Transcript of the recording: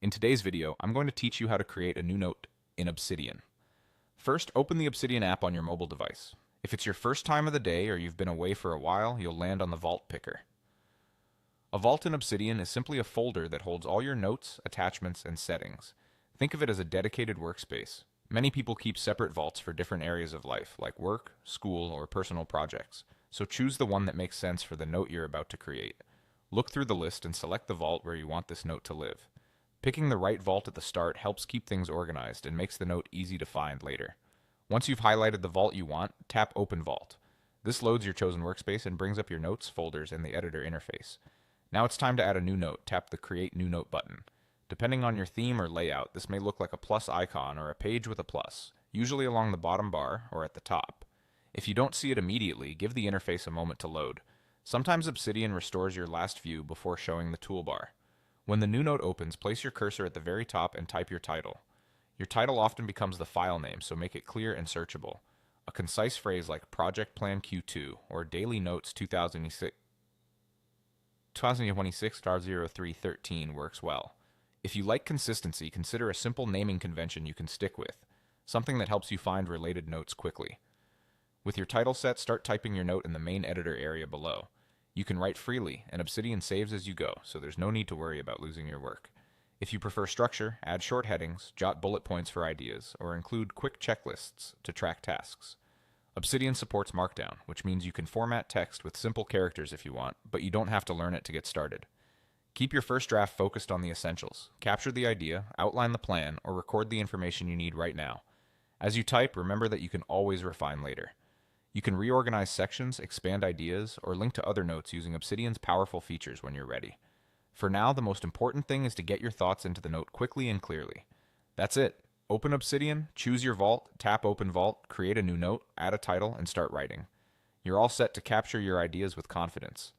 In today's video, I'm going to teach you how to create a new note in Obsidian. First, open the Obsidian app on your mobile device. If it's your first time of the day or you've been away for a while, you'll land on the Vault picker. A vault in Obsidian is simply a folder that holds all your notes, attachments, and settings. Think of it as a dedicated workspace. Many people keep separate vaults for different areas of life, like work, school, or personal projects. So choose the one that makes sense for the note you're about to create. Look through the list and select the vault where you want this note to live. Picking the right vault at the start helps keep things organized and makes the note easy to find later. Once you've highlighted the vault you want, tap Open Vault. This loads your chosen workspace and brings up your notes, folders, and the editor interface. Now it's time to add a new note. Tap the Create New Note button. Depending on your theme or layout, this may look like a plus icon or a page with a plus, usually along the bottom bar or at the top. If you don't see it immediately, give the interface a moment to load. Sometimes Obsidian restores your last view before showing the toolbar. When the new note opens, place your cursor at the very top and type your title. Your title often becomes the file name, so make it clear and searchable. A concise phrase like Project Plan Q2 or Daily Notes 2026-0313 works well. If you like consistency, consider a simple naming convention you can stick with, something that helps you find related notes quickly. With your title set, start typing your note in the main editor area below. You can write freely, and Obsidian saves as you go, so there's no need to worry about losing your work. If you prefer structure, add short headings, jot bullet points for ideas, or include quick checklists to track tasks. Obsidian supports Markdown, which means you can format text with simple characters if you want, but you don't have to learn it to get started. Keep your first draft focused on the essentials. Capture the idea, outline the plan, or record the information you need right now. As you type, remember that you can always refine later. You can reorganize sections, expand ideas, or link to other notes using Obsidian's powerful features when you're ready. For now, the most important thing is to get your thoughts into the note quickly and clearly. That's it. Open Obsidian, choose your vault, tap Open Vault, create a new note, add a title, and start writing. You're all set to capture your ideas with confidence.